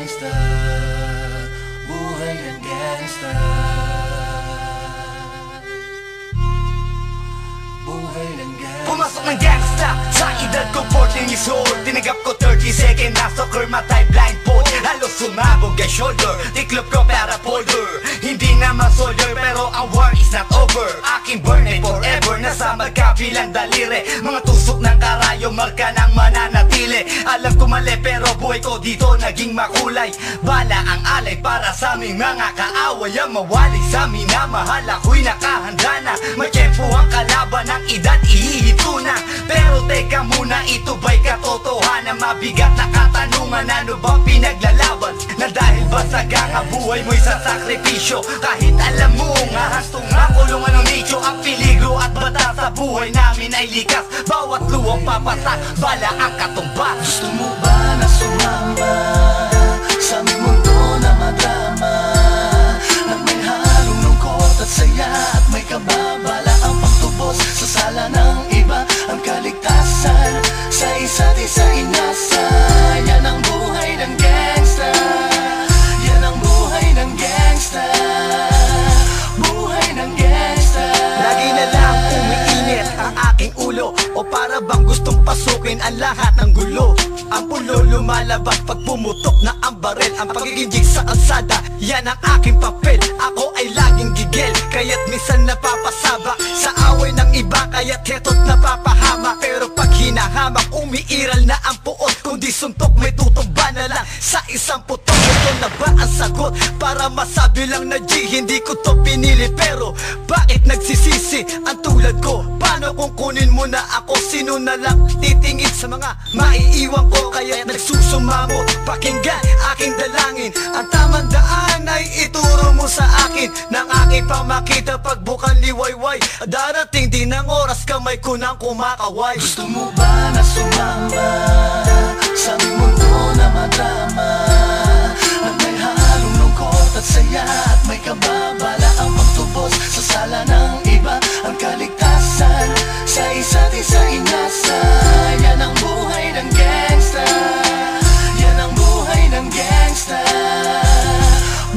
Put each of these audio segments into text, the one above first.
gangsta, buhay ng gangsta, buhay ng gangsta. Pumasok ng gangsta sa edad ko 14 years old. Tinagap ko 30 second na soccer matay blindfold. Halos sumabog ang shoulder, tiklop ko para folder. Hindi naman soldier pero ang war is not over. Aking burn ay forever, nasa magkabilang daliri. Mga tusok ng karayo, marka ng mananatili. Alam ko mali pero buhay ko dito naging makulay. Bala ang alay para sa aming mga kaaway. Ang mawalay sa amin na mahal ako'y nakahanda na. May tempo ang kalaban ng edad ihihito na. Pero teka muna, ito ba'y katotohanan? Mabigat na katanungan, ano ba pinaglalaban? Na dahil ba sagang ang buhay mo'y sa sakripisyo? Kahit alam mo nga hastong makulungan ng nicho. Ang peligro at bata sa buhay namin ay likas. Bawat luwang papasak, bala ang katumbas. Gusto mo ba na sumama sa aming mundo na madrama, na may halong lungkot at saya at may kababala ang pagtubos sa sala ng iba? Ang kaligtasan sa isa't isa inasa. Yan ang buhay ng gangsta, yan ang buhay ng gangsta, buhay ng gangsta. Lagi na lang umiinit ang aking ulo, o para bang gustong pasukin ang lahat ng gulo. Ang pulo lumalabas pag pumutok na ang baril. Ang pagiging jig sa kalsada, yan ang aking papel. Ako ay laging gigil, kaya't minsan napapasaba sa away ng iba, kaya't heto't napapahama. Pero pag hinahamak, umiiral na ang puot. Kundi suntok, may tutumba na lang sa isang putok. Ito na ba ang sagot? Para masabi lang na G, hindi ko to pinili. Pero bakit nagsisisi ang tulad ko? Paano kung kunin mo na ako? Sino na lang titingin sa mga maiiwan ko? Kaya nagsusumamo, pakinggan aking dalangin. Ang tamang daan ay ituro mo sa akin, nang aking pamakita pagbukan liwayway. Darating din ang oras, kamay ko nang kumakaway. Gusto mo ba na sumama sa aming mundo na madrama, na may halong lungkot at saya at may kababala ang pagtubos sa sala ng iba? Ang kaligtasan sa isa't isa inasa. Yan ang buhay ng gangsta, yan ang buhay ng gangsta,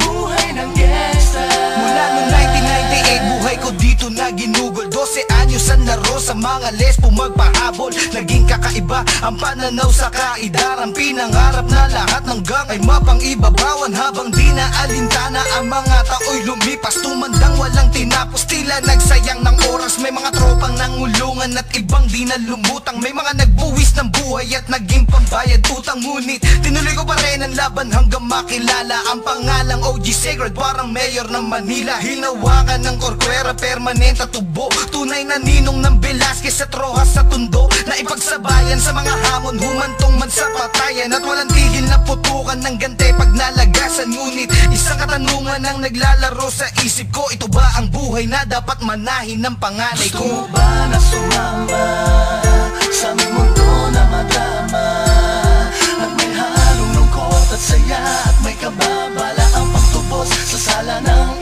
buhay ng gangsta. Mula noong 1998, buhay ko dito na ginugol. 12 anyos ang laro sa mga lesbo magpahabol. Naging kakaiba ang pananaw sa kaidaran. Pinangarap na lahat ng gang ay mapang-ibabawan. Habang di na alintana ang mga tao'y lumipas, tumandang walang tinapos, tila nagsayang ng oras. May mga tropang nangulungan at ibang di na lumutang. May mga nagbuwis ng buhay at naging pambayad utang. Ngunit tinuloy ko pa rin ang laban hanggang makilala ang pangalang OG Sacred, parang mayor ng Manila. Hinawakan ng Corcuera, permanent at tubo. Tunay na ninong ng Velasquez at Rojas sa Tondo, na ipagsabayan sa mga hamon, humantong man sa patayan. At walang tigil na putukan ng gante pag nalagasan. Ngunit isang katanungan ang naglalaro sa isip ko, ito ba ang buhay na dapat manahin ng panganay ko? Gusto mo ba na sumama sa aming mundo na madrama, na may halong lungkot at saya at may kababala ang pagtubos sa sala ng